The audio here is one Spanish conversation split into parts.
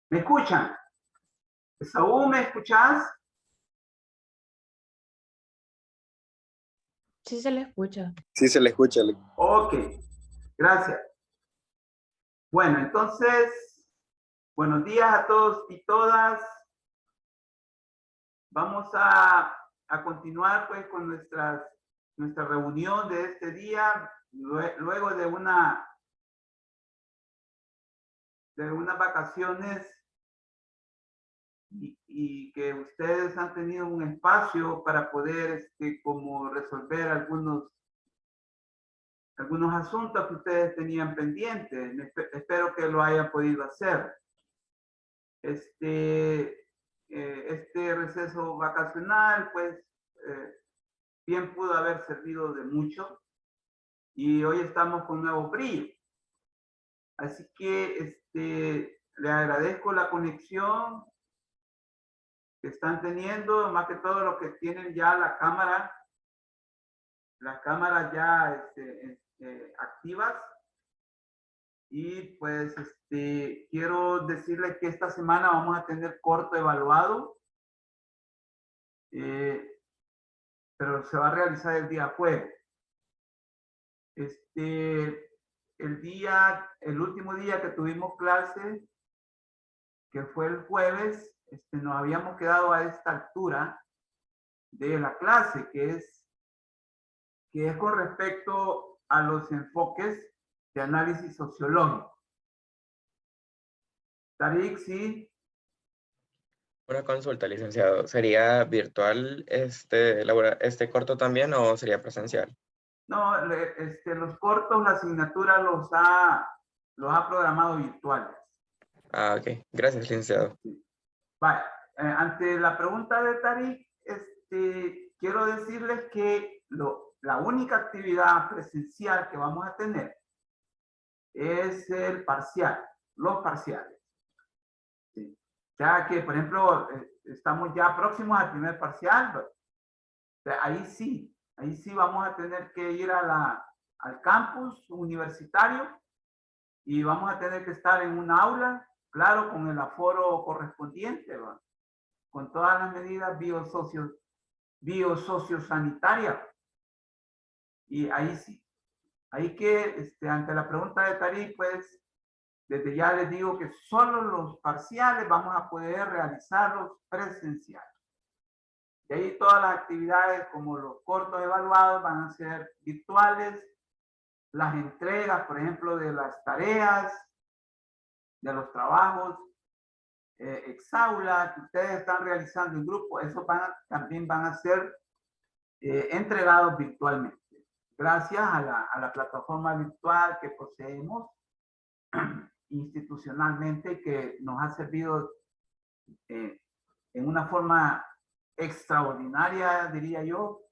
¿Me escuchan? Saúl, ¿me escuchas? Sí se le escucha. Sí, se le escucha. Ok, gracias. Bueno, entonces, buenos días a todos y todas. Vamos a continuar pues con nuestra reunión de este día, luego de unas vacaciones y que ustedes han tenido un espacio para poder como resolver algunos asuntos que ustedes tenían pendientes. Espero que lo hayan podido hacer. Este receso vacacional, pues, bien pudo haber servido de mucho y hoy estamos con nuevo brillo. Así que le agradezco la conexión que están teniendo, más que todo los que tienen ya las cámaras ya activas. Y pues quiero decirles que esta semana vamos a tener corto evaluado, pero se va a realizar el día jueves. El último día que tuvimos clase, que fue el jueves, nos habíamos quedado a esta altura de la clase, que es con respecto a los enfoques de análisis sociológico. Tarik, sí. Una consulta, licenciado. ¿Sería virtual este corto también o sería presencial? No, los cortos, la asignatura los ha programado virtuales. Ah, ok. Gracias, licenciado. Sí. Vale. Ante la pregunta de Tarik, quiero decirles que la única actividad presencial que vamos a tener es el parcial, los parciales. Sí. Ya que, por ejemplo, estamos ya próximos al primer parcial, ahí sí vamos a tener que ir al campus universitario y vamos a tener que estar en un aula, claro, con el aforo correspondiente, ¿va? con todas las medidas biosociosanitarias. Y ahí sí, ahí que ante la pregunta de Tari, pues desde ya les digo que solo los parciales vamos a poder realizarlos presenciales. De ahí todas las actividades como los cortos evaluados van a ser virtuales. Las entregas, por ejemplo, de las tareas, de los trabajos, exaula que ustedes están realizando en grupo, eso también van a ser entregados virtualmente. Gracias a la plataforma virtual que poseemos institucionalmente, que nos ha servido en una forma extraordinaria, diría yo,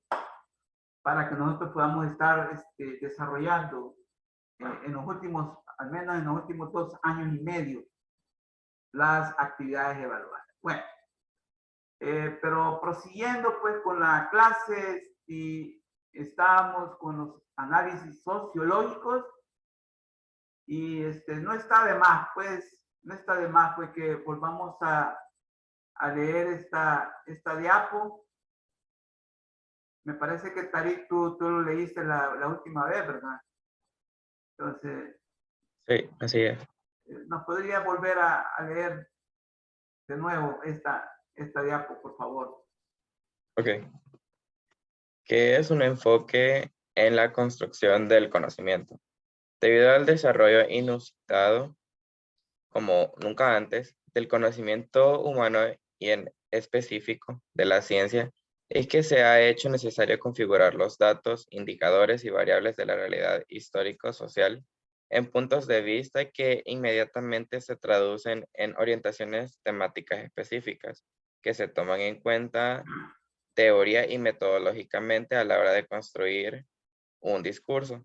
para que nosotros podamos estar desarrollando en los últimos, al menos en los últimos 2 años y medio, las actividades evaluadas. Bueno, pero prosiguiendo pues con la clase, y estábamos con los análisis sociológicos, y no está de más, pues, no está de más pues que volvamos a leer esta diapo. Me parece que Tarik, tú lo leíste la última vez, ¿verdad? Entonces, Sí, así es. ¿nos podría volver a leer de nuevo esta diapo, por favor? Ok. ¿Qué es un enfoque en la construcción del conocimiento? Debido al desarrollo inusitado, como nunca antes, del conocimiento humano y en específico de la ciencia, es que se ha hecho necesario configurar los datos, indicadores y variables de la realidad histórico-social en puntos de vista que inmediatamente se traducen en orientaciones temáticas específicas que se toman en cuenta teoría y metodológicamente a la hora de construir un discurso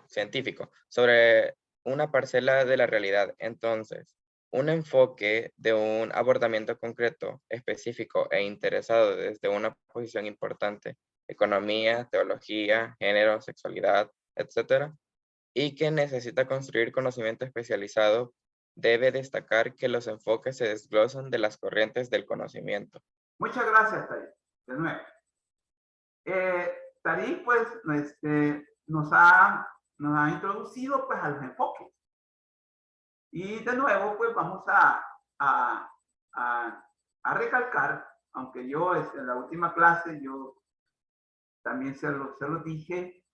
científico sobre una parcela de la realidad. Entonces, un enfoque de un abordamiento concreto, específico e interesado desde una posición importante, economía, teología, género, sexualidad, etcétera, y que necesita construir conocimiento especializado, debe destacar que los enfoques se desglosan de las corrientes del conocimiento. Muchas gracias, Tarik. De nuevo. Tarik, pues, nos ha introducido pues a los enfoques. Y de nuevo, pues vamos a recalcar, aunque yo en la última clase yo también se lo dije,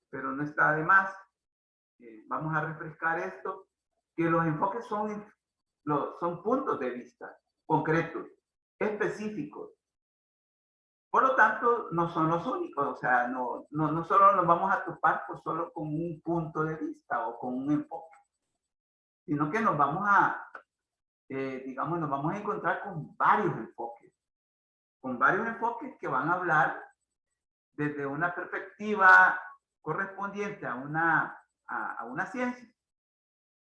pero no está de más. Vamos a refrescar esto, que los enfoques son puntos de vista concretos, específicos. Por lo tanto, no son los únicos, o sea, no solo nos vamos a topar pues, solo con un punto de vista o con un enfoque, sino que nos vamos a encontrar con varios enfoques que van a hablar desde una perspectiva correspondiente a una ciencia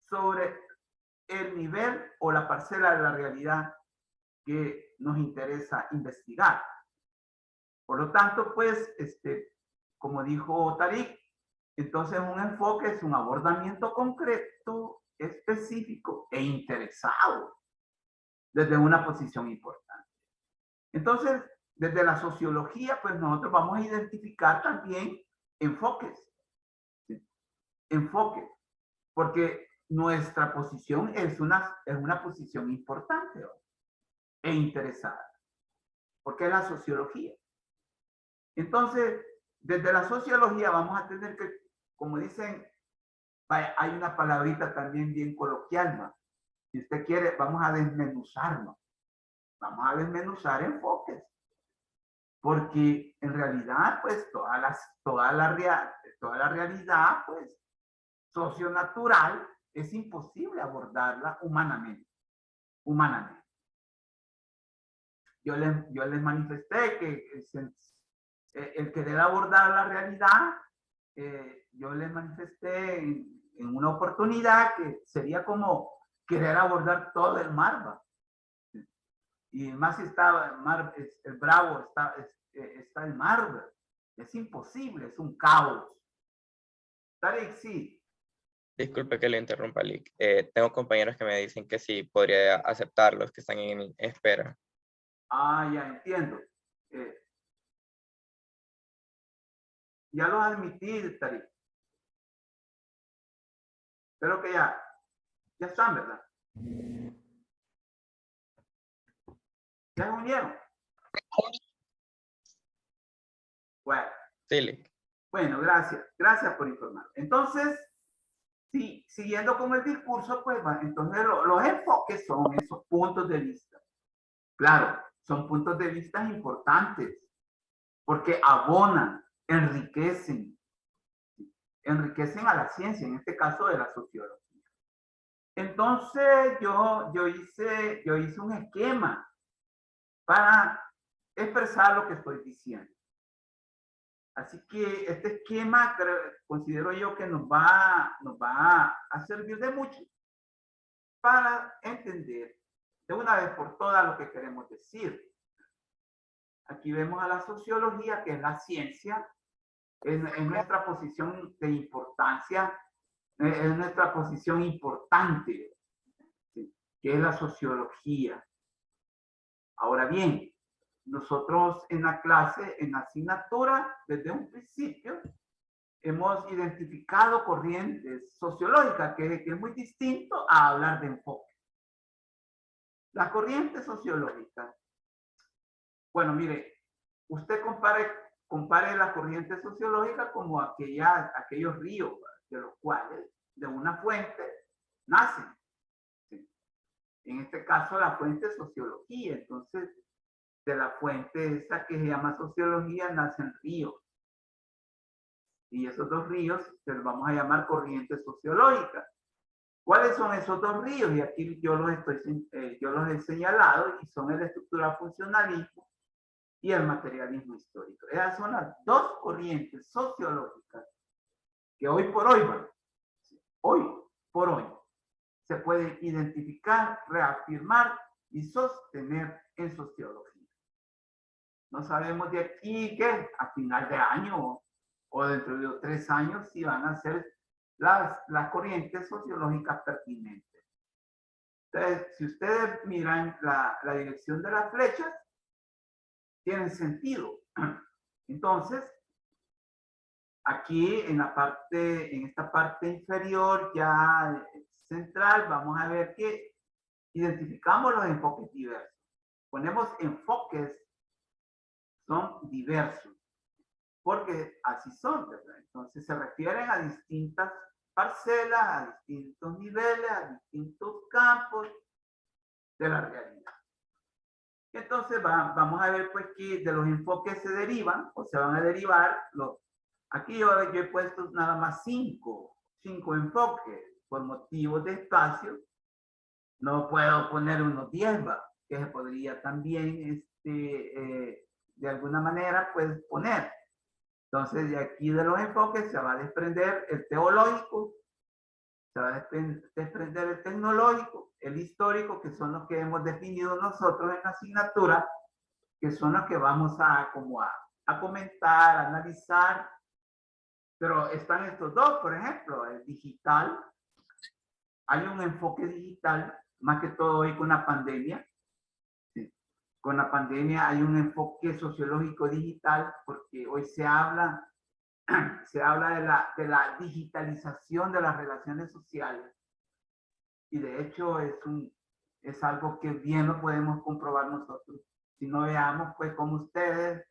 sobre el nivel o la parcela de la realidad que nos interesa investigar. Por lo tanto, pues, como dijo Tarik, entonces un enfoque es un abordamiento concreto, específico e interesado desde una posición importante. Entonces, desde la sociología, pues nosotros vamos a identificar también enfoques. ¿Sí? Enfoques, porque nuestra posición es una posición importante, ¿no? E interesada, porque es la sociología. Entonces, desde la sociología vamos a tener que, como dicen, hay una palabrita también bien coloquial, ¿no? Si usted quiere, vamos a desmenuzarnos. Vamos a desmenuzar enfoques. Porque en realidad, pues, toda la realidad, pues, socionatural, es imposible abordarla humanamente. Yo les manifesté que el querer abordar la realidad, yo les manifesté en una oportunidad que sería como querer abordar todo el mar, ¿va? Y más si está el mar, el Bravo, está el mar, ¿va? Es imposible, es un caos. Tarik, sí, Disculpe que le interrumpa, Lick. Tengo compañeros que me dicen que sí, podría aceptarlos, que están en espera. Ah, ya entiendo. Eh, ya los admití, Tarik. Creo que ya están, ¿verdad? Ya se unieron. Bueno, Sí, Lick. bueno, gracias. Gracias por informar. Entonces, sí, siguiendo con el discurso, pues entonces los enfoques son esos puntos de vista. Claro, son puntos de vista importantes porque abonan, enriquecen a la ciencia, en este caso de la sociología. Entonces yo hice un esquema para expresar lo que estoy diciendo. Así que este esquema considero yo que nos va a servir de mucho para entender de una vez por todas lo que queremos decir. Aquí vemos a la sociología, que es la ciencia, en nuestra posición de importancia, es nuestra posición importante, ¿sí? Que es la sociología. Ahora bien, nosotros en la clase, en la asignatura, desde un principio, hemos identificado corrientes sociológicas, que es muy distinto a hablar de enfoque. Las corrientes sociológicas, bueno, mire, usted compare las corrientes sociológicas como aquellos ríos, de los cuales, de una fuente, nacen. ¿Sí? En este caso, la fuente es sociología. Entonces, de la fuente esa que se llama sociología, nacen ríos. Y esos dos ríos se los vamos a llamar corrientes sociológicas. ¿Cuáles son esos dos ríos? Y aquí yo los he señalado, y son el estructural funcionalismo y el materialismo histórico. Esas son las dos corrientes sociológicas que hoy por hoy, se pueden identificar, reafirmar y sostener en sociología. No sabemos de aquí que a final de año o dentro de 3 años si van a ser las corrientes sociológicas pertinentes. Entonces, si ustedes miran la dirección de las flechas, tienen sentido. Entonces, aquí en esta parte inferior ya central, vamos a ver que identificamos los enfoques diversos. Ponemos enfoques, son diversos, porque así son, ¿verdad? Entonces se refieren a distintas parcelas, a distintos niveles, a distintos campos de la realidad. Entonces vamos a ver pues que de los enfoques se derivan o se van a derivar aquí yo he puesto nada más cinco enfoques por motivos de espacio. No puedo poner unos 10, que se podría también de alguna manera pues poner. Entonces de aquí de los enfoques se va a desprender el teológico, se va a desprender el tecnológico, el histórico, que son los que hemos definido nosotros en la asignatura, que son los que vamos a comentar, a analizar. Pero están estos dos, por ejemplo, el digital. Hay un enfoque digital, más que todo hoy con la pandemia. ¿Sí? Con la pandemia hay un enfoque sociológico digital, porque hoy se habla de la digitalización de las relaciones sociales. Y de hecho es algo que bien lo podemos comprobar nosotros. Si no veamos, pues como ustedes,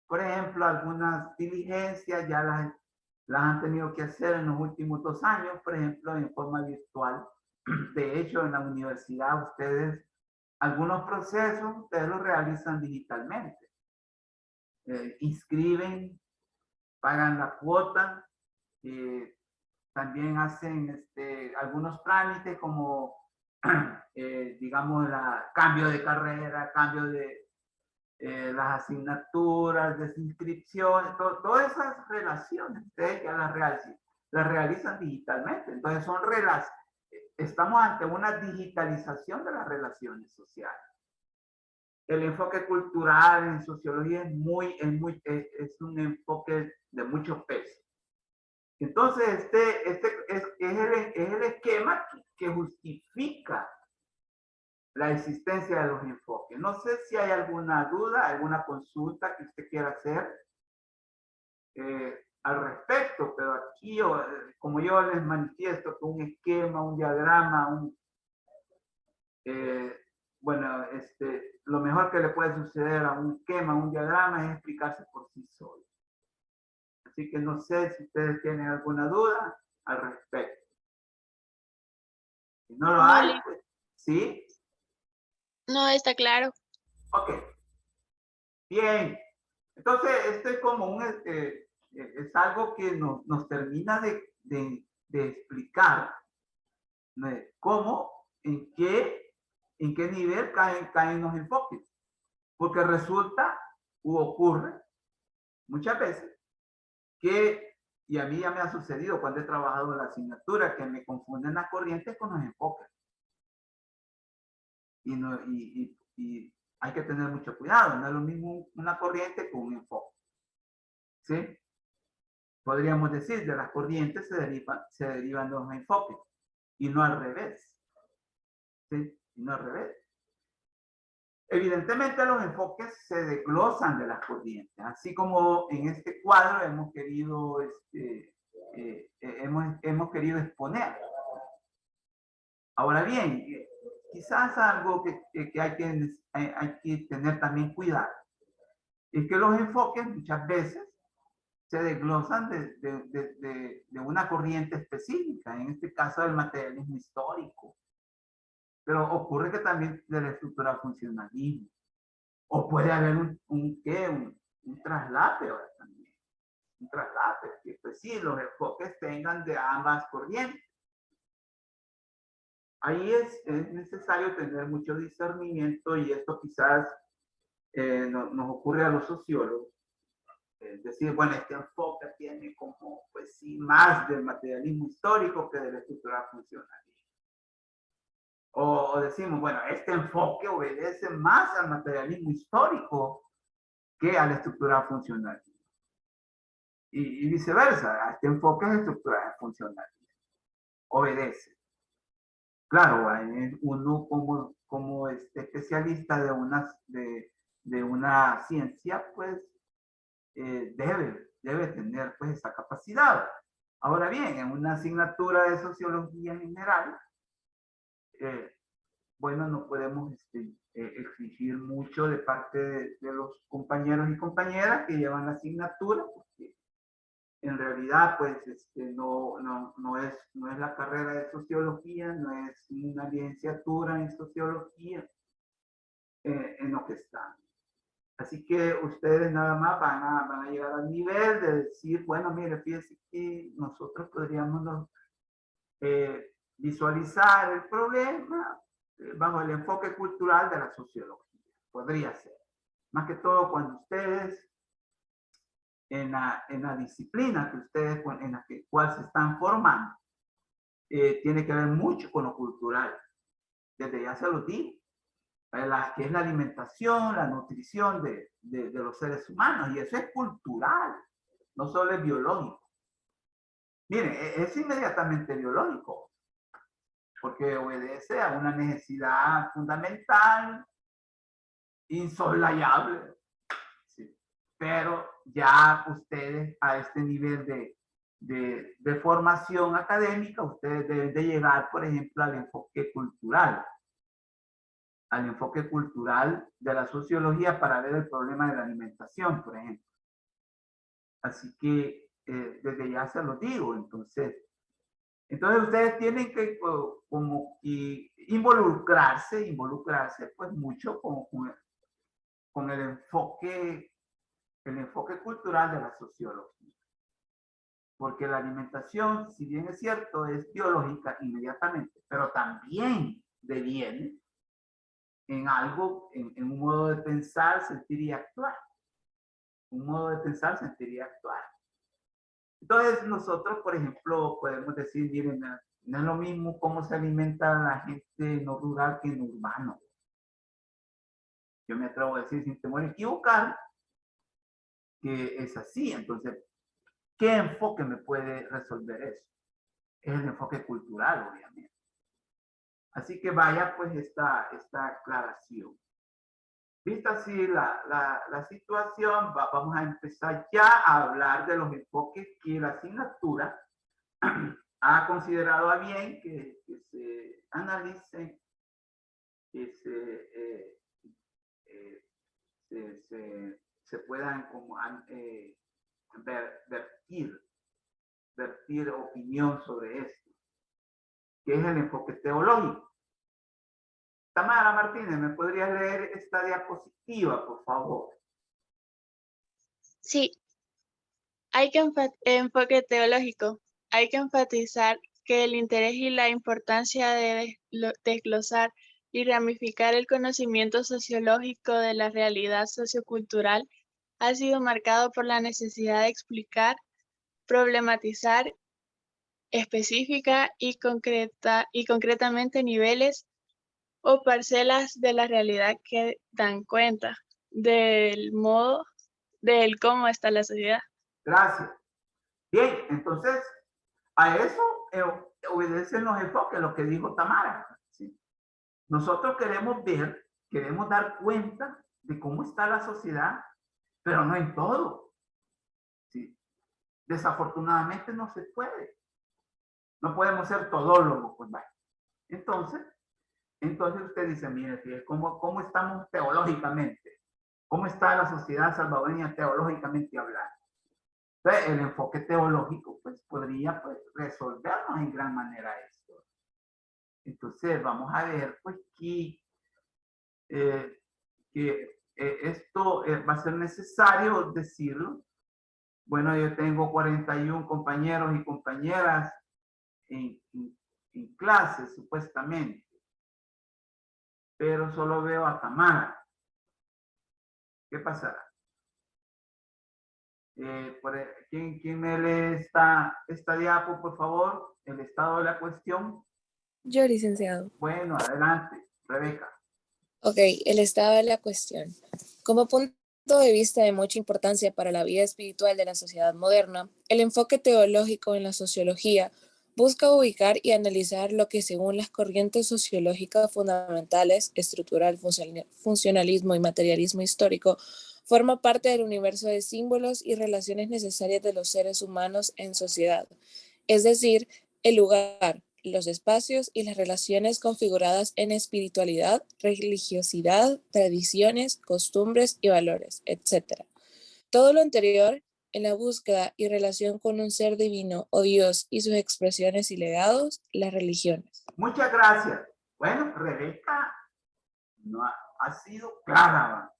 por ejemplo, algunas diligencias ya las han tenido que hacer en los últimos 2 años, por ejemplo, en forma virtual. De hecho, en la universidad algunos procesos ustedes los realizan digitalmente. Inscriben, pagan la cuota, también hacen algunos trámites como, digamos, cambio de carrera, cambio de las asignaturas, desinscripciones, todas esas relaciones, ustedes ya las realizan digitalmente. Entonces estamos ante una digitalización de las relaciones sociales. El enfoque cultural en sociología es un enfoque de mucho peso. Entonces, es el esquema que justifica la existencia de los enfoques. No sé si hay alguna duda, alguna consulta que usted quiera hacer al respecto, pero aquí, como yo les manifiesto, con un esquema, un diagrama, bueno, lo mejor que le puede suceder a un esquema, un diagrama, es explicarse por sí solo. Así que no sé si ustedes tienen alguna duda al respecto. Si no lo No, hay, pues, ¿sí? no está claro. Ok. Bien. Entonces, esto es como es algo que nos termina de explicar, ¿no? Cómo, en qué nivel caen los enfoques. Porque resulta u ocurre muchas veces que, y a mí ya me ha sucedido cuando he trabajado en la asignatura, que me confunden las corrientes con los enfoques. Y hay que tener mucho cuidado, no es lo mismo una corriente con un enfoque. ¿Sí? Podríamos decir, de las corrientes se derivan los enfoques, y no al revés. ¿Sí? Y no al revés. Evidentemente los enfoques se desglosan de las corrientes, así como en este cuadro hemos querido, hemos querido exponer. Ahora bien, quizás algo que hay que tener también cuidado, es que los enfoques muchas veces se desglosan de una corriente específica, en este caso del materialismo histórico. Pero ocurre que también de la estructura funcionalismo. O puede haber un traslape también. Un traslape, que pues sí, los enfoques tengan de ambas corrientes. Ahí es necesario tener mucho discernimiento, y esto quizás nos ocurre a los sociólogos. Es decir, bueno, este enfoque tiene como, pues sí, más del materialismo histórico que de la estructura funcional. O decimos, bueno, este enfoque obedece más al materialismo histórico que a la estructura funcional. Y viceversa, este enfoque es estructura funcional. Obedece. Claro, uno como especialista de una ciencia, pues debe tener pues esa capacidad. Ahora bien, en una asignatura de sociología en general, bueno, no podemos exigir mucho de parte de los compañeros y compañeras que llevan la asignatura, porque en realidad pues no es la carrera de sociología, no es una licenciatura en sociología en lo que están. Así que ustedes nada más van a llegar al nivel de decir, bueno, mire, fíjense que nosotros podríamos visualizar el problema bajo el enfoque cultural de la sociología. Podría ser. Más que todo cuando ustedes, en la disciplina que ustedes, en la cual se están formando, tiene que ver mucho con lo cultural. Desde ya se lo digo. Que es la alimentación, la nutrición de los seres humanos. Y eso es cultural, no solo es biológico. Miren, es inmediatamente biológico, porque obedece a una necesidad fundamental, insoslayable. ¿Sí? Pero ya ustedes a este nivel de formación académica, ustedes deben de llegar, por ejemplo, al enfoque cultural de la sociología para ver el problema de la alimentación, por ejemplo. Así que desde ya se lo digo, entonces ustedes tienen que como involucrarse pues mucho con el enfoque cultural de la sociología. Porque la alimentación, si bien es cierto, es biológica inmediatamente, pero también deviene en algo, en un modo de pensar, sentir y actuar. Un modo de pensar, sentir y actuar. Entonces nosotros, por ejemplo, podemos decir, miren, no es lo mismo cómo se alimenta la gente no rural que en urbano. Yo me atrevo a decir sin temor a equivocar que es así. Entonces, ¿Qué enfoque me puede resolver eso? Es el enfoque cultural, obviamente. Así que vaya pues esta aclaración. Vista así la situación, vamos a empezar ya a hablar de los enfoques que la asignatura ha considerado a bien que se analicen, que se puedan como vertir opinión sobre esto, que es el enfoque teológico. Tamara Martínez, ¿me podrías leer esta diapositiva, por favor? Sí, enfoque teológico. Hay que enfatizar que el interés y la importancia de desglosar y ramificar el conocimiento sociológico de la realidad sociocultural ha sido marcado por la necesidad de explicar, problematizar específica y concretamente niveles o parcelas de la realidad que dan cuenta del modo del cómo está la sociedad. Gracias. Bien, entonces, a eso obedecen los enfoques, lo que dijo Tamara. ¿Sí? Nosotros queremos dar cuenta de cómo está la sociedad, pero no en todo. ¿Sí? Desafortunadamente no se puede. No podemos ser todólogos, pues vaya. Entonces usted dice, mire, ¿cómo estamos teológicamente? ¿Cómo está la sociedad salvadoreña teológicamente hablando? Entonces, el enfoque teológico pues, podría pues, resolvernos en gran manera esto. Entonces, vamos a ver pues que esto va a ser necesario decirlo. Bueno, yo tengo 41 compañeros y compañeras en clase, supuestamente. Pero solo veo a Tamara. ¿Qué pasará? ¿Quién me lee esta diapo, por favor? El estado de la cuestión. Yo, licenciado. Bueno, adelante, Rebeca. Ok, el estado de la cuestión. Como punto de vista de mucha importancia para la vida espiritual de la sociedad moderna, el enfoque teológico en la sociología busca ubicar y analizar lo que según las corrientes sociológicas fundamentales, estructural, funcionalismo y materialismo histórico, forma parte del universo de símbolos y relaciones necesarias de los seres humanos en sociedad, es decir, el lugar, los espacios y las relaciones configuradas en espiritualidad, religiosidad, tradiciones, costumbres y valores, etc. Todo lo anterior en la búsqueda y relación con un ser divino o Dios y sus expresiones y legados, las religiones. Muchas gracias. Bueno, Rebeca no ha sido clara,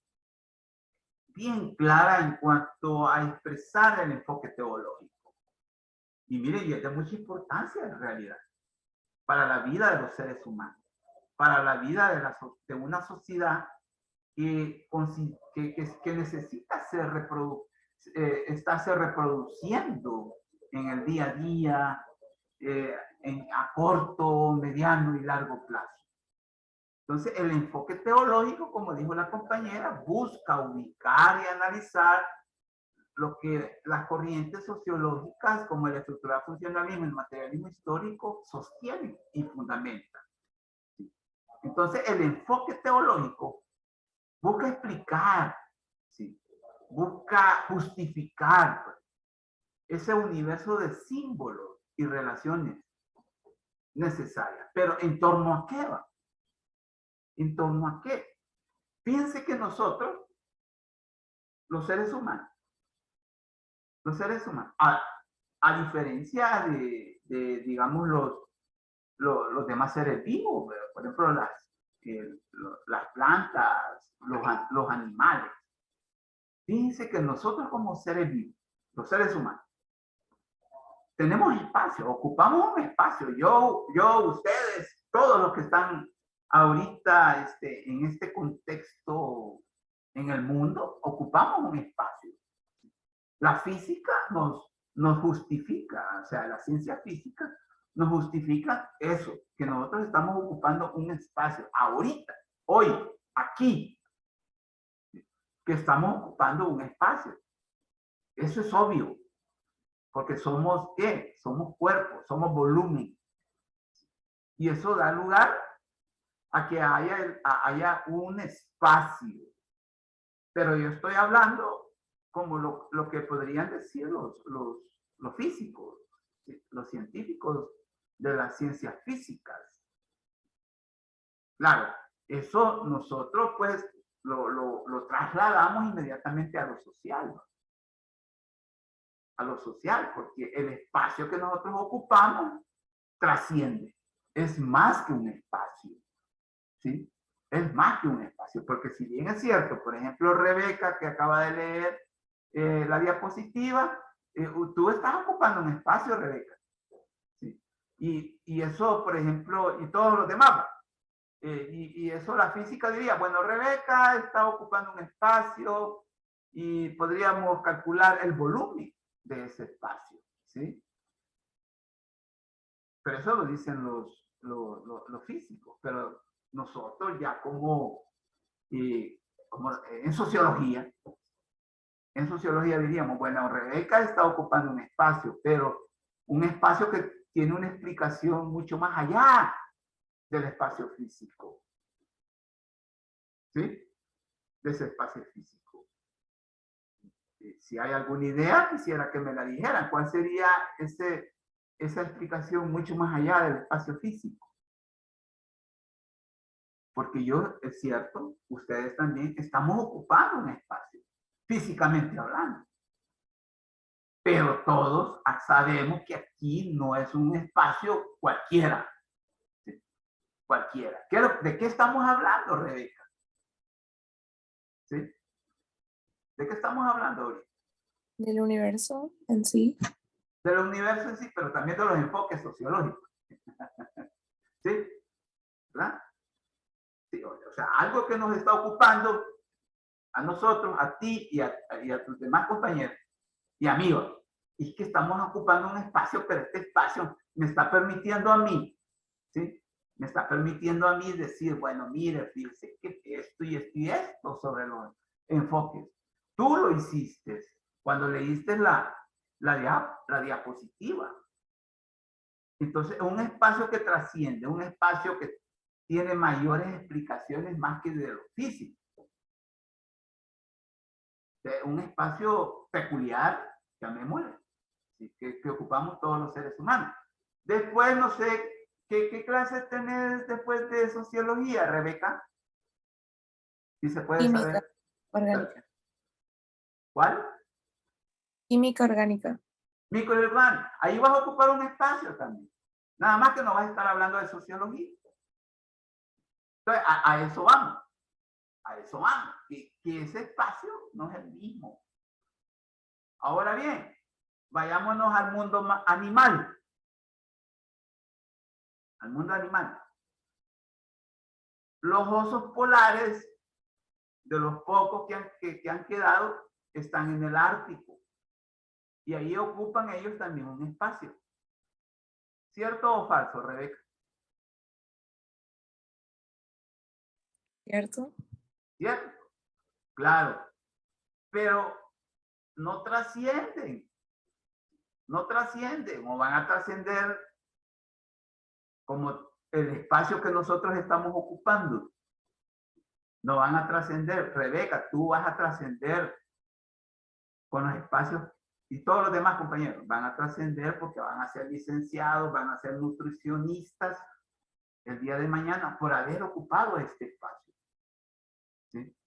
bien clara en cuanto a expresar el enfoque teológico. Y mire, y es de mucha importancia en realidad para la vida de los seres humanos, para la vida de una sociedad que necesita estarse reproduciendo en el día a día, a corto, mediano y largo plazo. Entonces, el enfoque teológico, como dijo la compañera, busca ubicar y analizar lo que las corrientes sociológicas como el estructural funcionalismo y el materialismo histórico sostienen y fundamentan. Entonces, el enfoque teológico busca explicar, ¿sí? Busca justificar pues, ese universo de símbolos y relaciones necesarias. Pero ¿en torno a qué va? ¿En torno a qué? Fíjense que nosotros, los seres humanos, a diferencia de digamos, los demás seres vivos, ¿verdad? Por ejemplo, las plantas, los animales. Fíjense que nosotros como seres vivos, los seres humanos, tenemos espacio, ocupamos un espacio. Yo, ustedes, todos los que están ahorita en este contexto en el mundo, ocupamos un espacio. La física nos justifica, o sea, la ciencia física nos justifica eso, que nosotros estamos ocupando un espacio ahorita, hoy, aquí, que estamos ocupando un espacio. Eso es obvio. Porque somos, ¿qué? Somos cuerpo, somos volumen. Y eso da lugar a que haya un espacio. Pero yo estoy hablando como lo que podrían decir los físicos, los científicos de las ciencias físicas. Claro, eso nosotros pues lo trasladamos inmediatamente a lo social. A lo social, porque el espacio que nosotros ocupamos trasciende. Es más que un espacio. ¿Sí? Es más que un espacio, porque si bien es cierto, por ejemplo, Rebeca, que acaba de leer la diapositiva, tú estás ocupando un espacio, Rebeca. ¿Sí? Y eso, por ejemplo, y todos los demás, y eso la física diría, bueno, Rebeca está ocupando un espacio y podríamos calcular el volumen de ese espacio, ¿sí? Pero eso lo dicen los físicos, pero nosotros ya como en sociología diríamos, bueno, Rebeca está ocupando un espacio, pero un espacio que tiene una explicación mucho más allá del espacio físico. ¿Sí? De ese espacio físico. Si hay alguna idea, quisiera que me la dijeran. ¿Cuál sería esa explicación mucho más allá del espacio físico? Porque yo, es cierto, ustedes también estamos ocupando un espacio, físicamente hablando. Pero todos sabemos que aquí no es un espacio cualquiera. ¿Sí? Cualquiera. ¿De qué estamos hablando, Rebeca? ¿Sí? ¿De qué estamos hablando ahorita? Del universo en sí. Del universo en sí, pero también de los enfoques sociológicos. ¿Sí? ¿Verdad? Sí, o sea, algo que nos está ocupando a nosotros, a ti y a tus demás compañeros y amigos. Y es que estamos ocupando un espacio, pero este espacio me está permitiendo a mí, ¿sí? Me está permitiendo a mí decir, bueno, mire, fíjese que esto y esto y esto sobre los enfoques. Tú lo hiciste cuando leíste la diapositiva. Entonces, un espacio que trasciende, un espacio que tiene mayores explicaciones más que de lo físico. Un espacio peculiar, llamémosle, que ocupamos todos los seres humanos. Después, no sé, ¿qué clases tenés después de sociología, Rebeca? Si se puede Química saber. orgánica. ¿Cuál? Química orgánica. Microorgánica. Ahí vas a ocupar un espacio también. Nada más que no vas a estar hablando de sociología. Entonces, a eso vamos. A eso vamos. Que ese espacio no es el mismo. Ahora bien, vayámonos al mundo animal. Al mundo animal. Los osos polares, de los pocos que han quedado, están en el Ártico. Y ahí ocupan ellos también un espacio. ¿Cierto o falso, Rebeca? ¿Cierto? ¿Cierto? Claro. Pero no trascienden. No trascienden o van a trascender como el espacio que nosotros estamos ocupando. No van a trascender. Rebeca, tú vas a trascender con los espacios y todos los demás compañeros van a trascender porque van a ser licenciados, van a ser nutricionistas el día de mañana por haber ocupado este espacio. ¿Sí?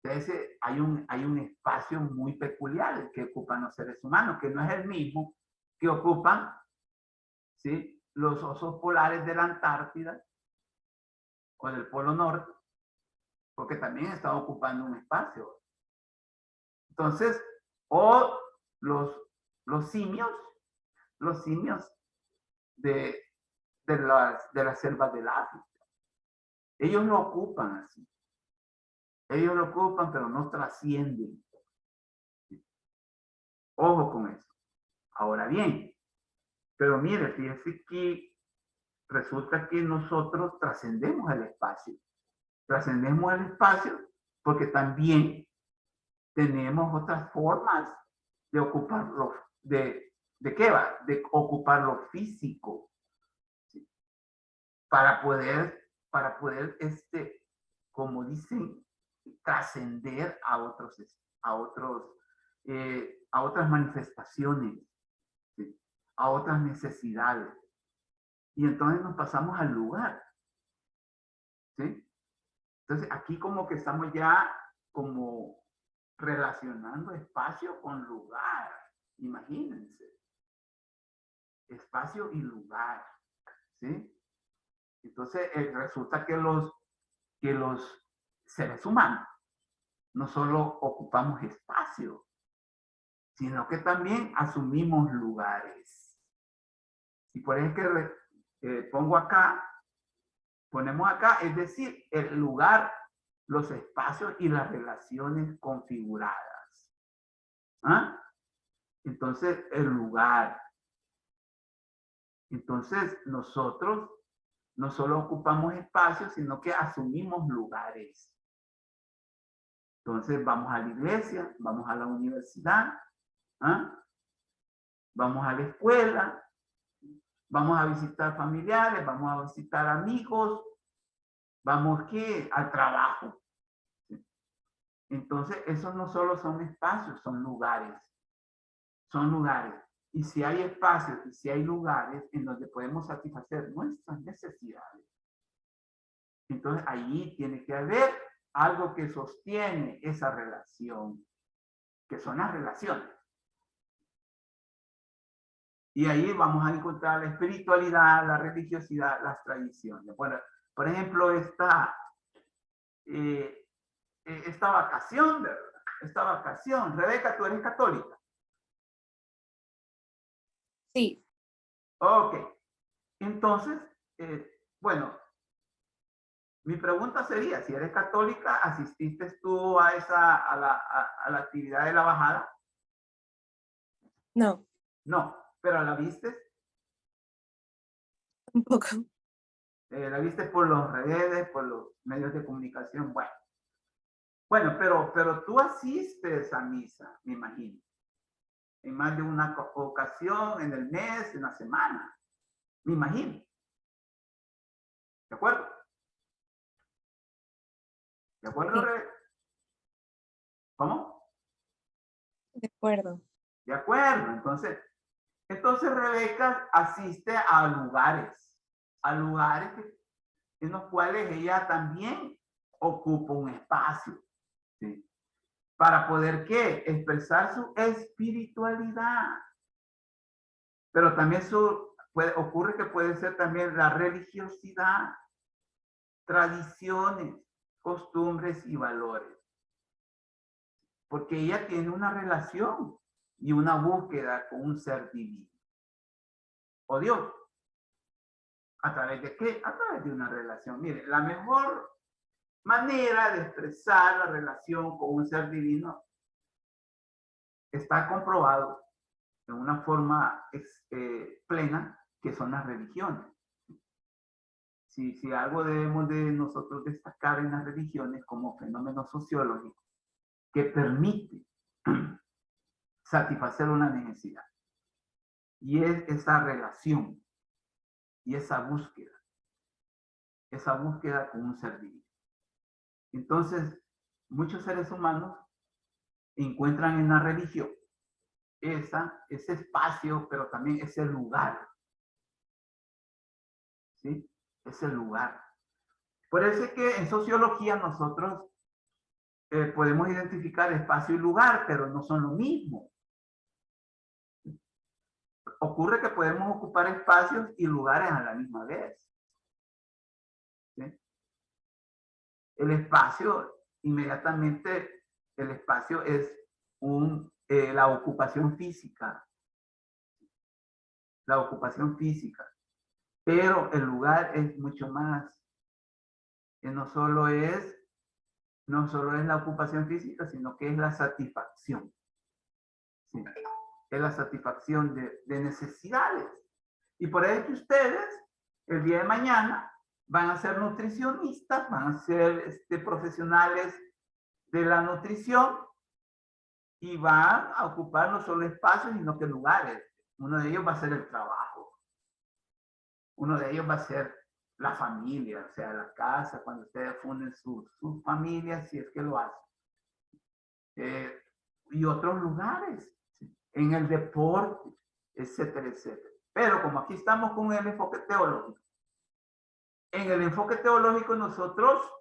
Entonces, hay un espacio muy peculiar que ocupan los seres humanos, que no es el mismo que ocupan, ¿sí?, los osos polares de la Antártida o del Polo Norte, porque también están ocupando un espacio. Entonces, o los simios de las selvas del África. Ellos lo ocupan así. Ellos lo ocupan, pero no trascienden. Ojo con eso. Ahora bien, pero mire, fíjese que resulta que nosotros trascendemos el espacio. Trascendemos el espacio porque también tenemos otras formas de ocuparlo, de ¿de qué va? De ocupar lo físico, ¿sí? Para poder, como dicen, trascender a otras manifestaciones, ¿sí? A otras necesidades. Y entonces nos pasamos al lugar, ¿sí? Entonces aquí como que estamos ya como relacionando espacio con lugar. Imagínense. Espacio y lugar, ¿sí? Entonces resulta que los seres humanos no solo ocupamos espacio, sino que también asumimos lugares. Y por eso que ponemos acá, es decir, el lugar, los espacios y las relaciones configuradas. ¿Ah? Entonces, el lugar. Entonces, nosotros no solo ocupamos espacios, sino que asumimos lugares. Entonces, vamos a la iglesia, vamos a la universidad, ¿ah? Vamos a la escuela, vamos a visitar familiares, vamos a visitar amigos, vamos ¿qué? Al trabajo. Entonces, esos no solo son espacios, son lugares. Son lugares. Y si hay espacios y si hay lugares en donde podemos satisfacer nuestras necesidades, entonces allí tiene que haber algo que sostiene esa relación, que son las relaciones. Y ahí vamos a encontrar la espiritualidad, la religiosidad, las tradiciones. Bueno, por ejemplo, esta vacación, ¿verdad? Esta vacación. Rebeca, ¿tú eres católica? Sí. Ok. Entonces, bueno, mi pregunta sería, si eres católica, ¿asististe tú a la actividad de la bajada? No, No, pero ¿la viste? tampoco. ¿La viste por las redes, por los medios de comunicación? Bueno, pero tú asistes a misa, me imagino. En más de una ocasión, en el mes, en la semana. Me imagino. ¿De acuerdo? ¿De acuerdo, Sí. Rebeca? ¿Cómo? De acuerdo. De acuerdo. Entonces Rebeca asiste a lugares en los cuales ella también ocupa un espacio, ¿sí? Para poder, ¿qué? Expresar su espiritualidad. Pero también ocurre que puede ser también la religiosidad, tradiciones, costumbres y valores. Porque ella tiene una relación y una búsqueda con un ser divino. O Dios. ¿A través de qué? A través de una relación. Mire, la mejor manera de expresar la relación con un ser divino está comprobado de una forma plena, que son las religiones. Si algo debemos de nosotros destacar en las religiones como fenómeno sociológico que permite satisfacer una necesidad. Y es esa relación y esa búsqueda con un ser divino. Entonces, muchos seres humanos encuentran en la religión ese espacio, pero también ese lugar. ¿Sí? Ese lugar. Por eso es que en sociología nosotros podemos identificar espacio y lugar, pero no son lo mismo. Ocurre que podemos ocupar espacios y lugares a la misma vez. ¿Sí? El espacio, inmediatamente, el espacio es la ocupación física. La ocupación física. Pero el lugar es mucho más. No solo es la ocupación física, sino que es la satisfacción. ¿Sí? Es la satisfacción de necesidades. Y por eso que ustedes, el día de mañana, van a ser nutricionistas, van a ser profesionales de la nutrición y van a ocupar no solo espacios, sino que lugares. Uno de ellos va a ser el trabajo. Uno de ellos va a ser la familia, o sea, la casa, cuando ustedes funden sus familias, si es que lo hacen. Y otros lugares, ¿sí? En el deporte, etcétera, etcétera. Pero como aquí estamos con el enfoque teológico, en el enfoque teológico nosotros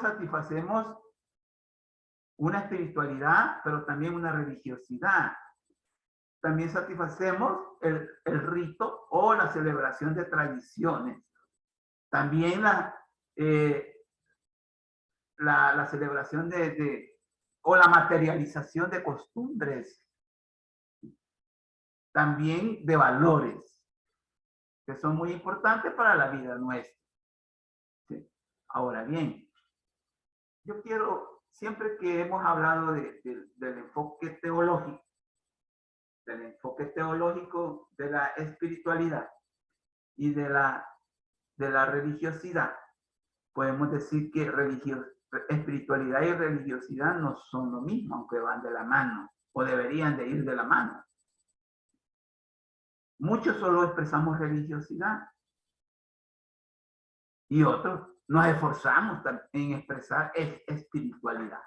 satisfacemos una espiritualidad, pero también una religiosidad. También satisfacemos el rito o la celebración de tradiciones. También la celebración o la materialización de costumbres. También de valores, que son muy importantes para la vida nuestra. ¿Sí? Ahora bien, yo quiero, siempre que hemos hablado del enfoque teológico, de la espiritualidad y de la religiosidad, podemos decir que espiritualidad y religiosidad no son lo mismo, aunque van de la mano, o deberían de ir de la mano. Muchos solo expresamos religiosidad y otros nos esforzamos en expresar espiritualidad.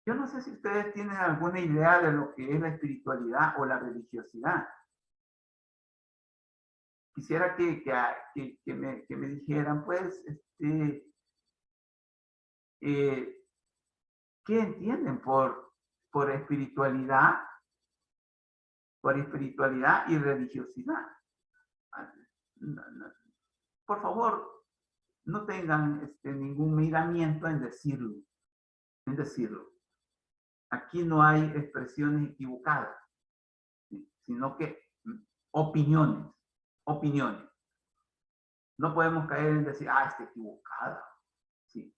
Yo no sé si ustedes tienen alguna idea de lo que es la espiritualidad o la religiosidad. Quisiera que me dijeran, pues, ¿qué entienden por espiritualidad? Por espiritualidad y religiosidad. Por favor, no tengan ningún miramiento en decirlo. Aquí no hay expresiones equivocadas, sino que opiniones. No podemos caer en decir, está equivocada. Sí.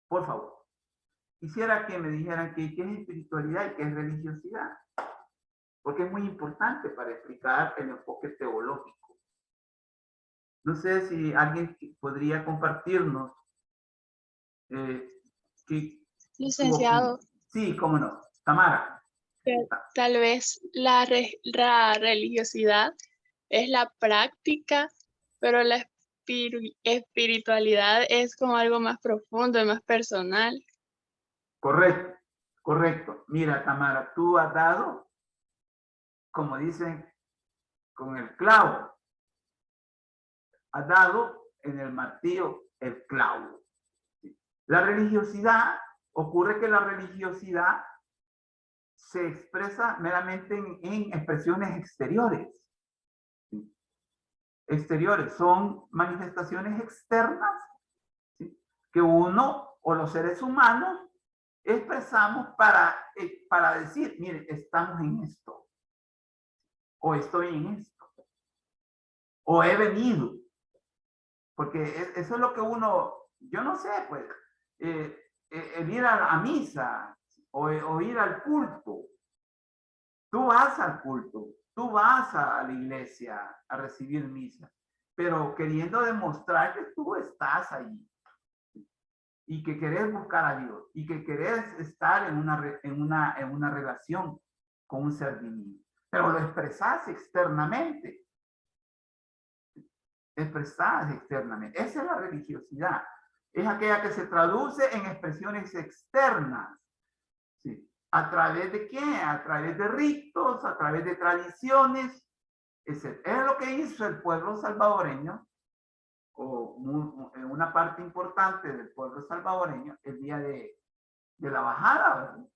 Por favor. Quisiera que me dijeran qué es espiritualidad y qué es religiosidad. Porque es muy importante para explicar el enfoque teológico. No sé si alguien podría compartirnos. Licenciado. Sí, cómo no. Tamara. Tal vez la religiosidad es la práctica, pero la espiritualidad es como algo más profundo y más personal. Correcto. Mira, Tamara, tú has dado, como dicen, con el clavo. Has dado en el martillo el clavo. La religiosidad, ocurre que la religiosidad se expresa meramente en expresiones exteriores. Exteriores son manifestaciones externas, ¿sí? Que uno o los seres humanos expresamos para decir, mire, estamos en esto, o estoy en esto, o he venido, porque eso es lo que uno, yo no sé, pues, el ir a misa o ir al culto. Tú vas al culto, tú vas a la iglesia a recibir misa, pero queriendo demostrar que tú estás allí y que querés buscar a Dios y que querés estar en una relación con un ser divino, pero lo expresás externamente. Esa es la religiosidad. Es aquella que se traduce en expresiones externas. ¿Sí? ¿A través de qué? A través de ritos, a través de tradiciones, etc. Es lo que hizo el pueblo salvadoreño, o una parte importante del pueblo salvadoreño, el día de la bajada, ¿verdad?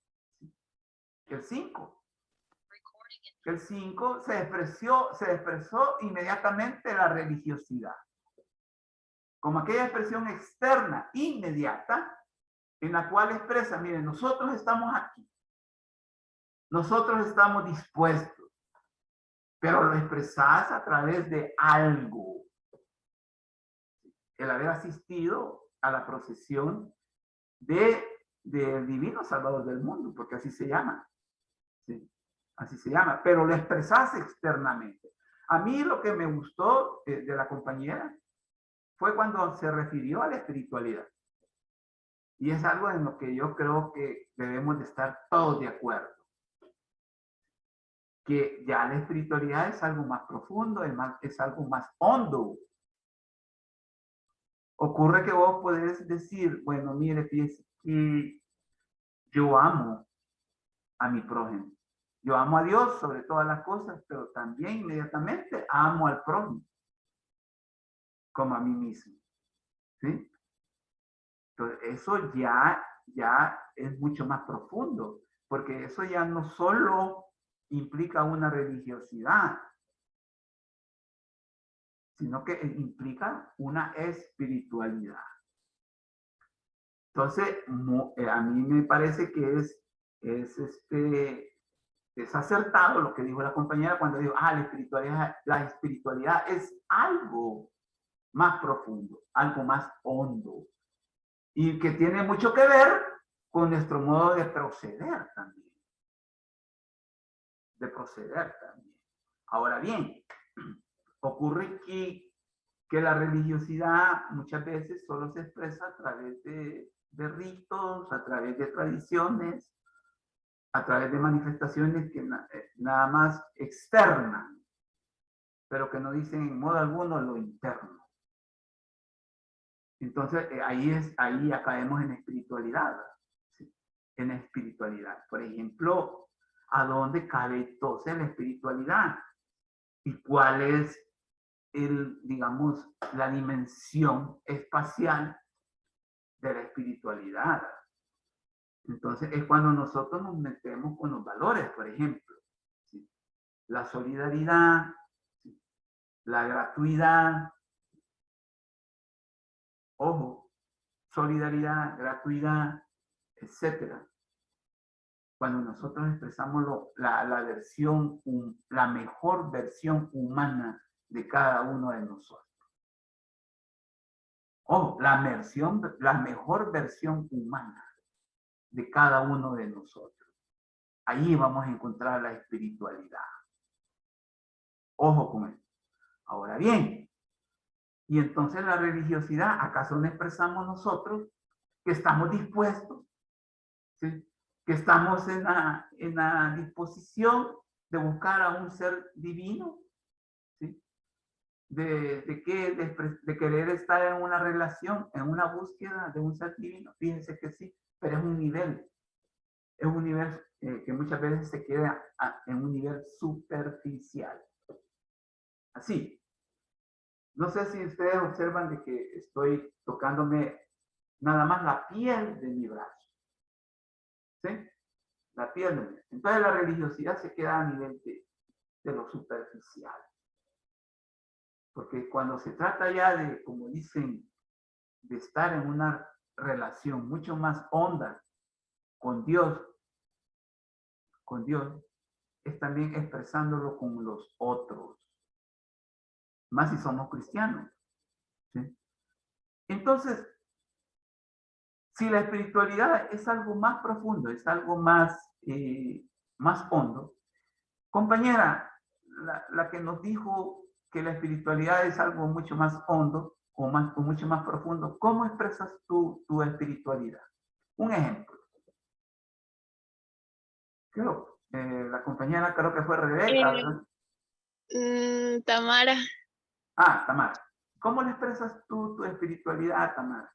El 5. El 5 se expresó inmediatamente la religiosidad. Como aquella expresión externa, inmediata, en la cual expresa, miren, nosotros estamos aquí. Nosotros estamos dispuestos, pero lo expresás a través de algo. El haber asistido a la procesión del divino Salvador del mundo, porque así se llama. ¿Sí? Así se llama, pero lo expresás externamente. A mí lo que me gustó de la compañera fue cuando se refirió a la espiritualidad. Y es algo en lo que yo creo que debemos de estar todos de acuerdo. que ya la espiritualidad es algo más profundo, es algo más hondo. Ocurre que vos podés decir, bueno, mire, fíjese que yo amo a mi prójimo. Yo amo a Dios sobre todas las cosas, pero también inmediatamente amo al prójimo como a mí mismo. ¿Sí? Entonces, eso ya es mucho más profundo, porque eso ya no solo implica una religiosidad, sino que implica una espiritualidad. Entonces, a mí me parece que es acertado lo que dijo la compañera cuando dijo, la espiritualidad es algo más profundo, algo más hondo, y que tiene mucho que ver con nuestro modo de proceder también. Ahora bien, ocurre que la religiosidad muchas veces solo se expresa a través de ritos, a través de tradiciones, a través de manifestaciones que nada más externas, pero que no dicen en modo alguno lo interno. Entonces, ahí ya caemos en espiritualidad, ¿sí? En espiritualidad. Por ejemplo, ¿a dónde cabe entonces la espiritualidad? ¿Y cuál es digamos, la dimensión espacial de la espiritualidad? Entonces, es cuando nosotros nos metemos con los valores, por ejemplo, ¿sí? La solidaridad, ¿sí? La gratuidad. Ojo, solidaridad, gratuidad, etcétera. Cuando nosotros expresamos la mejor versión humana de cada uno de nosotros. Ojo, la mejor versión humana de cada uno de nosotros. Ahí vamos a encontrar la espiritualidad. Ojo con esto. Ahora bien, y entonces la religiosidad, ¿acaso no expresamos nosotros que estamos dispuestos, ¿sí? Que estamos en la disposición de buscar a un ser divino, ¿sí? De querer estar en una relación, en una búsqueda de un ser divino? Fíjense que sí, pero es un nivel que muchas veces se queda en un nivel superficial. Así. No sé si ustedes observan de que estoy tocándome nada más la piel de mi brazo. ¿Sí? La piel de mi brazo. Entonces la religiosidad se queda a nivel de lo superficial. Porque cuando se trata ya de, como dicen, de estar en una relación mucho más honda con Dios, es también expresándolo con los otros. Más si somos cristianos. ¿Sí? Entonces, si la espiritualidad es algo más profundo, es algo más hondo, compañera, la que nos dijo que la espiritualidad es algo mucho más hondo o mucho más profundo, ¿cómo expresas tú tu espiritualidad? Un ejemplo. La compañera creo que fue Rebeca, ¿verdad? Tamara. Tamara. ¿Cómo le expresas tú tu espiritualidad, Tamara?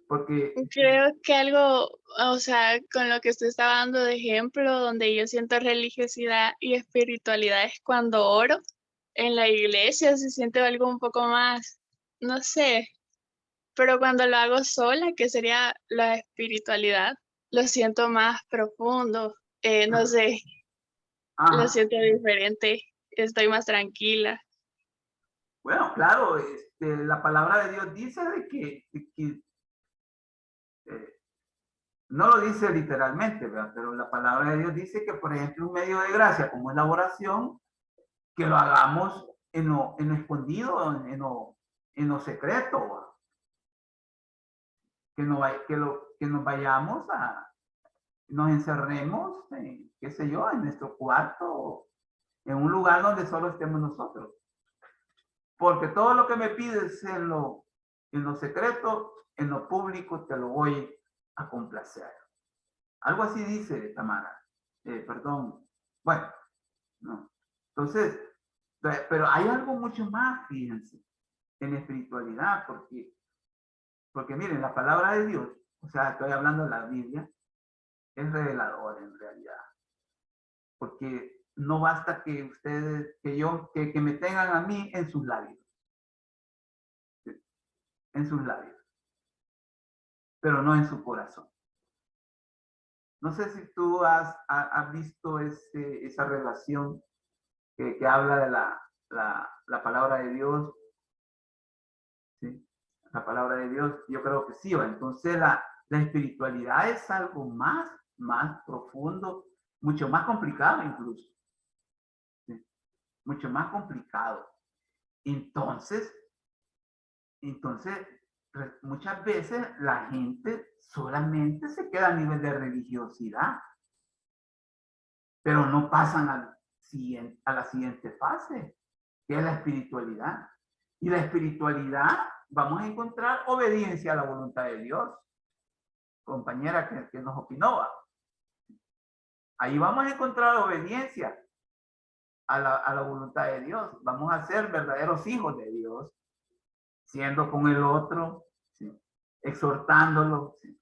Porque Creo que algo, o sea, con lo que usted estaba dando de ejemplo, donde yo siento religiosidad y espiritualidad es cuando oro en la iglesia, se siente algo un poco más, no sé, pero cuando lo hago sola, que sería la espiritualidad, lo siento más profundo, no sé, lo siento diferente, estoy más tranquila. Bueno, claro, la palabra de Dios dice de que no lo dice literalmente, ¿verdad? Pero la palabra de Dios dice que, por ejemplo, un medio de gracia como es la oración, que lo hagamos en lo escondido, en lo secreto, ¿verdad? Que nos vayamos nos encerremos, qué sé yo, en nuestro cuarto, en un lugar donde solo estemos nosotros. Porque todo lo que me pides en lo secreto, en lo público, te lo voy a complacer. Algo así dice Tamara. Perdón. Bueno, no. Entonces, pero hay algo mucho más, fíjense, en espiritualidad, porque miren, la palabra de Dios, o sea, estoy hablando de la Biblia, es revelador en realidad. Porque no basta que ustedes, que me tengan a mí en sus labios. En sus labios. Pero no en su corazón. No sé si tú has visto esa relación que habla de la palabra de Dios. ¿Sí? La palabra de Dios, yo creo que sí. Entonces la espiritualidad es algo más profundo, mucho más complicado incluso. ¿Sí? Mucho más complicado. Entonces, muchas veces la gente solamente se queda a nivel de religiosidad, pero no pasan a la siguiente fase, que es la espiritualidad. Y la espiritualidad, vamos a encontrar obediencia a la voluntad de Dios. Compañera que nos opinó. Ahí vamos a encontrar obediencia a la voluntad de Dios. Vamos a ser verdaderos hijos de Dios, siendo con el otro, ¿sí? Exhortándolo, ¿sí?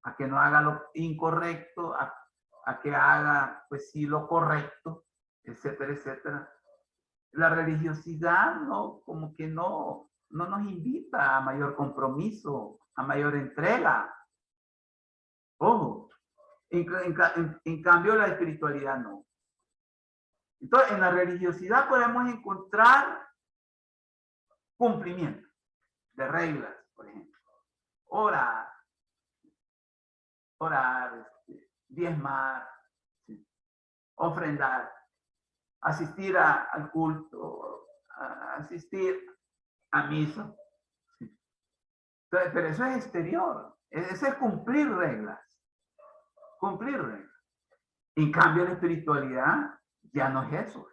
A que no haga lo incorrecto, a que haga, pues sí, lo correcto, etcétera, etcétera. La religiosidad, ¿no? Como que no nos invita a mayor compromiso, a mayor entrega. Ojo, en cambio la espiritualidad no. Entonces, en la religiosidad podemos encontrar cumplimiento de reglas, por ejemplo. Orar, diezmar, ¿sí? Ofrendar, asistir al culto, asistir a misa. ¿Sí? Entonces, pero eso es exterior, eso es cumplir reglas. Cumplir reglas. En cambio, la espiritualidad ya no es eso.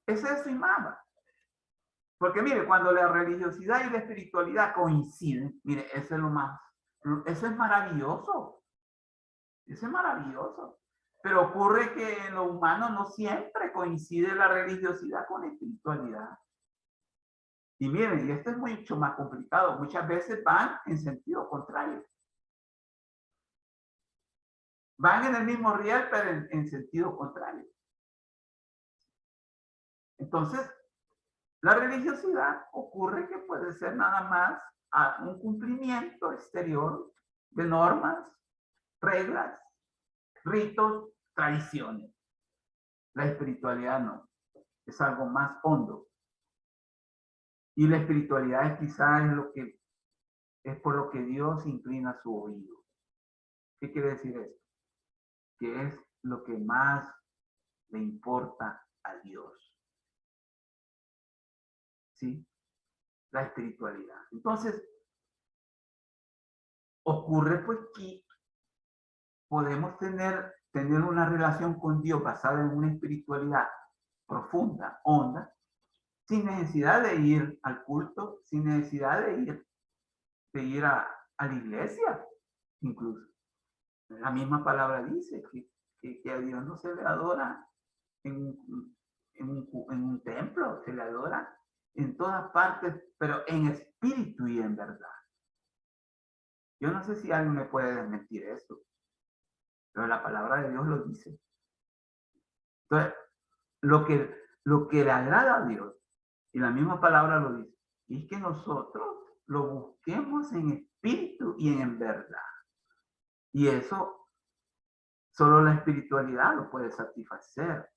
Es eso y nada. Porque mire, cuando la religiosidad y la espiritualidad coinciden, mire, eso es maravilloso. Eso es maravilloso. Pero ocurre que en lo humano no siempre coincide la religiosidad con la espiritualidad. Y miren, y esto es mucho más complicado. Muchas veces van en sentido contrario. Van en el mismo riel, pero en sentido contrario. Entonces, la religiosidad ocurre que puede ser nada más un cumplimiento exterior de normas, reglas, ritos, tradiciones. La espiritualidad no, es algo más hondo. Y la espiritualidad quizás es por lo que Dios inclina su oído. ¿Qué quiere decir esto? Que es lo que más le importa a Dios. ¿Sí? La espiritualidad. Entonces, ocurre pues que podemos tener una relación con Dios basada en una espiritualidad profunda, honda, sin necesidad de ir al culto, sin necesidad de ir a la iglesia, incluso. La misma palabra dice que a Dios no se le adora en un templo, se le adora en todas partes, pero en espíritu y en verdad. Yo no sé si alguien me puede desmentir eso, pero la palabra de Dios lo dice. Entonces, lo que le agrada a Dios, y la misma palabra lo dice, es que nosotros lo busquemos en espíritu y en verdad. Y eso solo la espiritualidad lo puede satisfacer,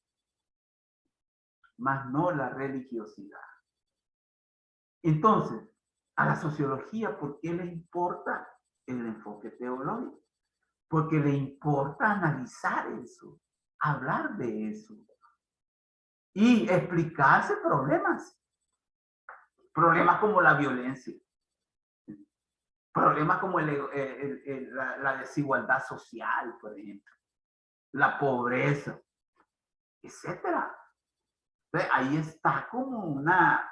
más no la religiosidad. Entonces, a la sociología, ¿por qué le importa el enfoque teológico? Porque le importa analizar eso, hablar de eso y explicarse problemas. Problemas como la violencia, problemas como la desigualdad social, por ejemplo, la pobreza, etcétera. Entonces, ahí está como una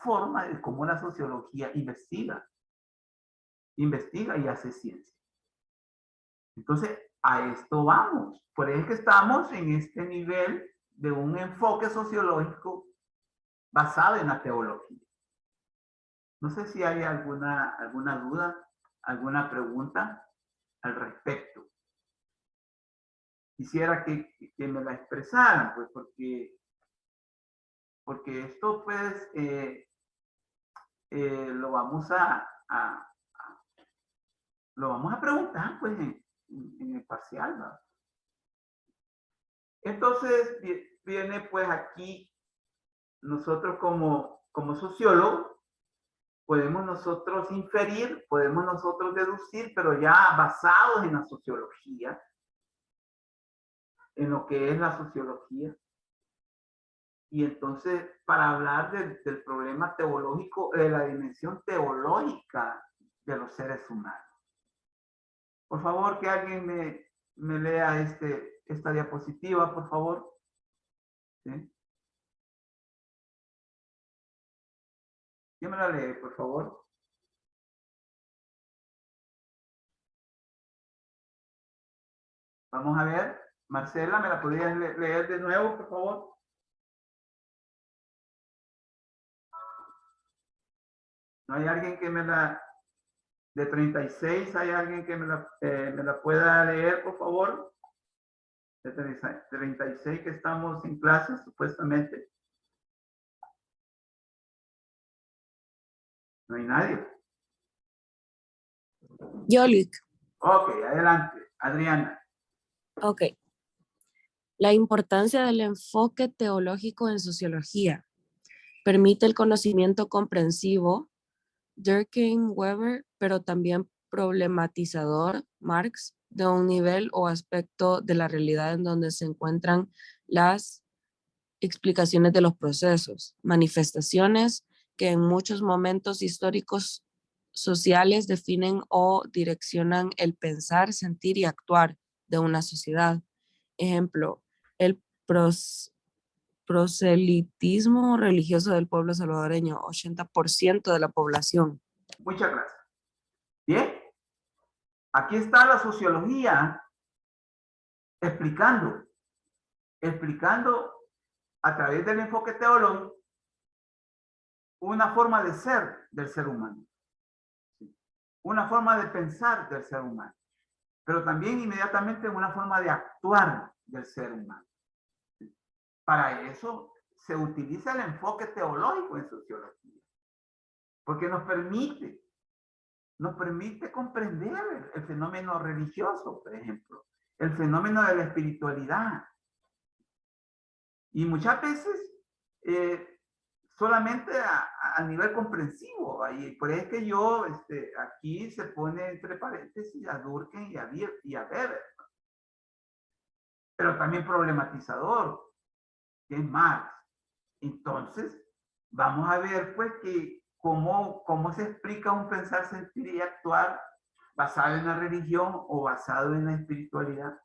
forma de cómo la sociología investiga y hace ciencia. Entonces, a esto vamos. Por eso es que estamos en este nivel de un enfoque sociológico basado en la teología. No sé si hay alguna duda, alguna pregunta al respecto. Quisiera que me la expresaran, pues, porque esto, pues, lo vamos a preguntar, pues, en el parcial, ¿no? Entonces, viene, pues, aquí, nosotros como sociólogos, podemos nosotros inferir, podemos nosotros deducir, pero ya basados en la sociología, en lo que es la sociología. Y entonces, para hablar del problema teológico, de la dimensión teológica de los seres humanos. Por favor, que alguien me lea esta diapositiva, por favor. ¿Sí? ¿Quién me la lee, por favor? Vamos a ver. Marcela, ¿me la podrías leer de nuevo, por favor? ¿No hay alguien que me la... de 36, hay alguien que me la pueda leer, por favor? De 36 que estamos en clase, supuestamente. No hay nadie. Yolik. Ok, adelante. Adriana. Ok. La importancia del enfoque teológico en sociología. Permite el conocimiento comprensivo, Durkheim, Weber, pero también problematizador, Marx, de un nivel o aspecto de la realidad en donde se encuentran las explicaciones de los procesos, manifestaciones que en muchos momentos históricos sociales definen o direccionan el pensar, sentir y actuar de una sociedad. Ejemplo, el proselitismo religioso del pueblo salvadoreño, 80% de la población. Muchas gracias. Bien. Aquí está la sociología explicando a través del enfoque teológico una forma de ser del ser humano, una forma de pensar del ser humano, pero también inmediatamente una forma de actuar del ser humano. Para eso se utiliza el enfoque teológico en sociología, porque nos permite comprender el fenómeno religioso, por ejemplo, el fenómeno de la espiritualidad. Y muchas veces solamente a nivel comprensivo. Ahí, por eso es que yo, aquí se pone entre paréntesis a Durkheim y a Weber. Pero también problematizador, que es Marx. Entonces, vamos a ver pues que cómo se explica un pensar, sentir y actuar basado en la religión o basado en la espiritualidad.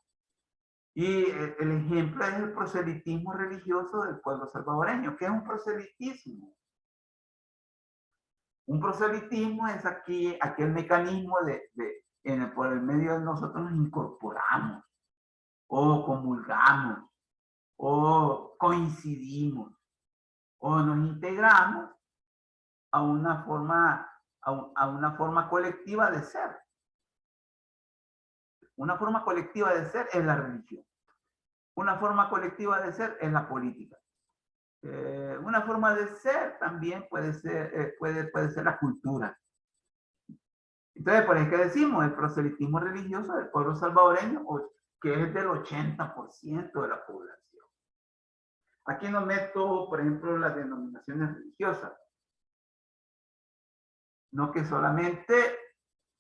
Y el ejemplo es el proselitismo religioso del pueblo salvadoreño. ¿Qué es un proselitismo? Un proselitismo es aquel mecanismo por el medio de nosotros nos incorporamos, o comulgamos, o coincidimos, o nos integramos a una forma colectiva de ser. Una forma colectiva de ser es la religión. Una forma colectiva de ser es la política. Una forma de ser también puede ser, puede ser la cultura. Entonces, por eso que decimos el proselitismo religioso del pueblo salvadoreño, que es del 80% de la población. Aquí no meto, por ejemplo, las denominaciones religiosas. No que solamente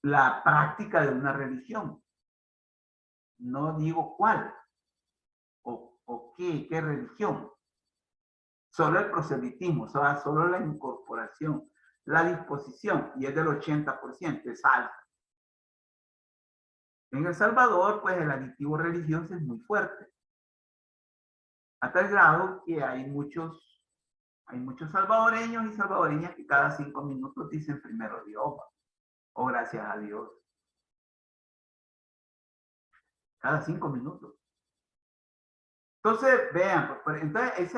la práctica de una religión. No digo cuál o qué religión. Solo el proselitismo, solo la incorporación, la disposición, y es del 80%, es alta. En El Salvador, pues el aditivo religioso es muy fuerte. A tal grado que hay muchos salvadoreños y salvadoreñas que cada 5 minutos dicen primero Dios, o gracias a Dios. Cada 5 minutos. Entonces, vean, entonces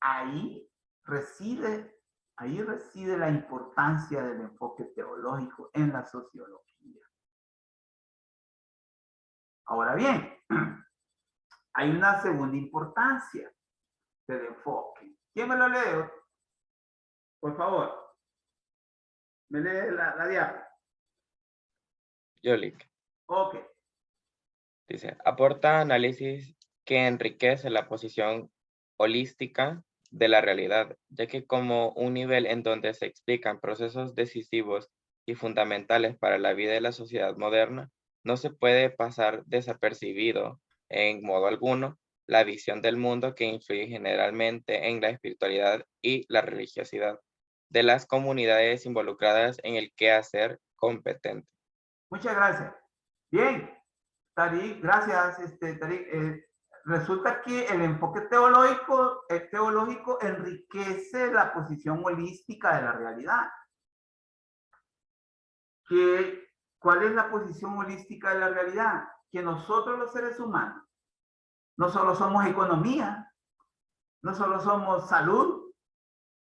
ahí reside la importancia del enfoque teológico en la sociología. Ahora bien, hay una segunda importancia del enfoque. ¿Quién me lo lee? Por favor. ¿Me lee la diapositiva? Yolik. Ok. Dice, aporta análisis que enriquece la posición holística de la realidad, ya que como un nivel en donde se explican procesos decisivos y fundamentales para la vida de la sociedad moderna, no se puede pasar desapercibido en modo alguno la visión del mundo que influye generalmente en la espiritualidad y la religiosidad de las comunidades involucradas en el quehacer competente. Muchas gracias. Bien, Tarik, gracias, Tarik. Resulta que el enfoque teológico enriquece la posición holística de la realidad. ¿Cuál es la posición holística de la realidad? Que nosotros los seres humanos no solo somos economía, no solo somos salud,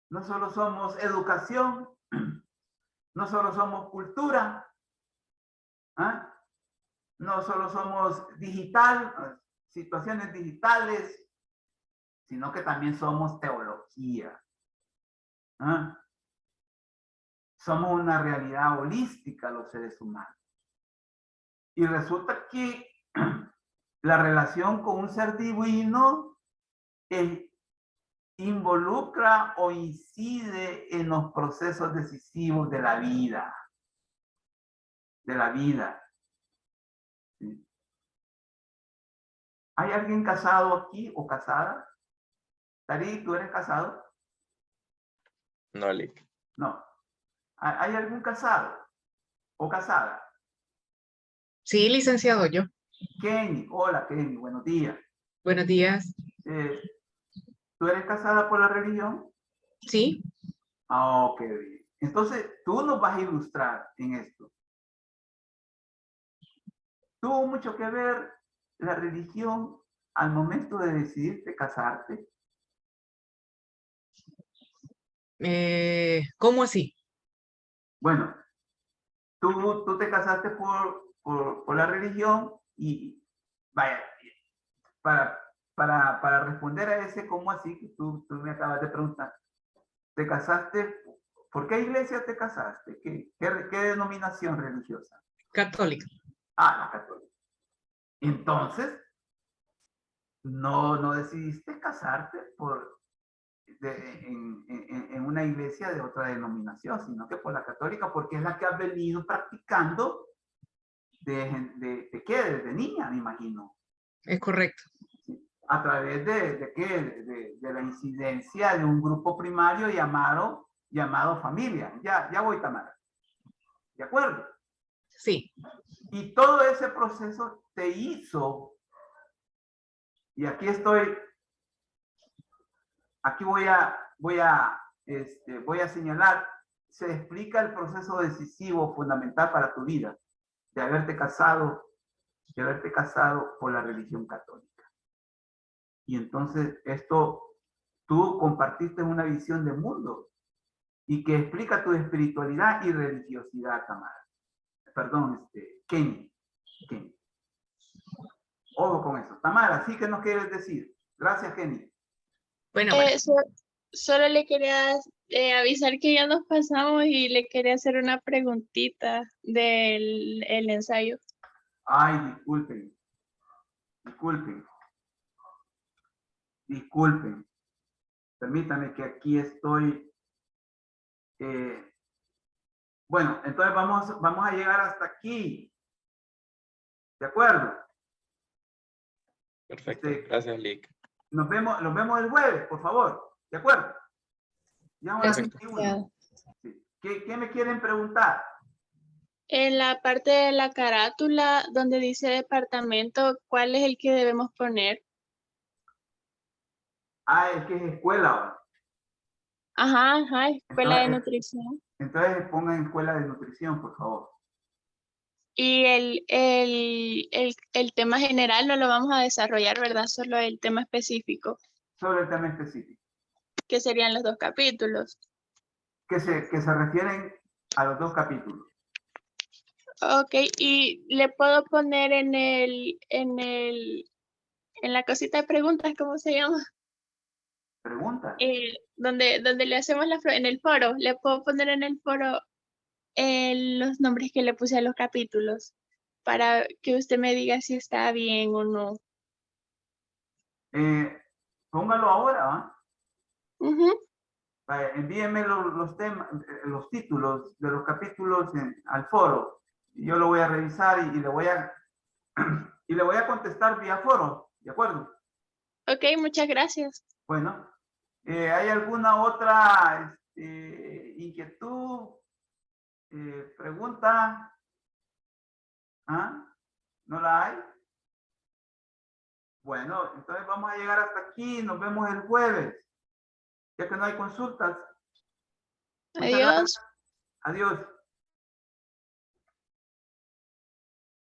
no solo somos educación, no solo somos cultura, ¿ah? No solo somos digital, situaciones digitales, sino que también somos teología. ¿Ah? Somos una realidad holística los seres humanos. Y resulta que la relación con un ser divino involucra o incide en los procesos decisivos de la vida. De la vida. ¿Sí? ¿Hay alguien casado aquí o casada? Tarik, ¿tú eres casado? No, Lick. No. ¿Hay algún casado o casada? Sí, licenciado, yo. Kenny, hola Kenny, buenos días. Buenos días. ¿Tú eres casada por la religión? Sí. Ah, ok, bien. Entonces, tú nos vas a ilustrar en esto. ¿Tuvo mucho que ver la religión al momento de decidirte casarte? ¿Cómo así? Bueno, tú te casaste por la religión y vaya, para responder a ese cómo así que tú me acabas de preguntar, ¿te casaste? ¿Por qué iglesia te casaste? ¿Qué denominación religiosa? Católica. Ah, la católica. Entonces, no decidiste casarte en una iglesia de otra denominación, sino que por la católica, porque es la que has venido practicando desde niña, me imagino. Es correcto. A través de la incidencia de un grupo primario llamado familia. Ya voy, Tamara. ¿De acuerdo? Sí. Y todo ese proceso te hizo, y aquí voy a señalar, se explica el proceso decisivo fundamental para tu vida, de haberte casado por la religión católica. Y entonces tú compartiste una visión de mundo y que explica tu espiritualidad y religiosidad, Tamara. Perdón, Kenny. Ojo con eso. Tamara, ¿sí que nos quieres decir? Gracias, Kenny. Bueno, Solo le quería avisar que ya nos pasamos y le quería hacer una preguntita del ensayo. Ay, disculpen. Permítame que aquí estoy. Bueno, entonces vamos a llegar hasta aquí. ¿De acuerdo? Perfecto. Gracias, Lick. Nos vemos el jueves, por favor. ¿De acuerdo? Ya ahora Gracias. 21. Sí. ¿Qué me quieren preguntar? En la parte de la carátula donde dice departamento, ¿cuál es el que debemos poner? Ah, es que es escuela ahora. Ajá, escuela de nutrición. Entonces pongan escuela de nutrición, por favor. Y el tema general no lo vamos a desarrollar, ¿verdad? Solo el tema específico, Sobre el tema específico. que serían los 2 capítulos. Que se refieren a los 2 capítulos. Ok, y le puedo poner en la cosita de preguntas, ¿cómo se llama? Pregunta. Donde le hacemos en el foro, le puedo poner en el foro los nombres que le puse a los capítulos para que usted me diga si está bien o no. Póngalo ahora, ¿va? Ujú. Vaya, envíeme los temas, los títulos de los capítulos al foro. Y yo lo voy a revisar y le voy a y le voy a contestar vía foro, ¿de acuerdo? Ok, muchas gracias. Bueno, ¿hay alguna otra inquietud, pregunta? ¿Ah? ¿No la hay? Bueno, entonces vamos a llegar hasta aquí. Nos vemos el jueves, ya que no hay consultas. Muchas gracias. Adiós. Adiós.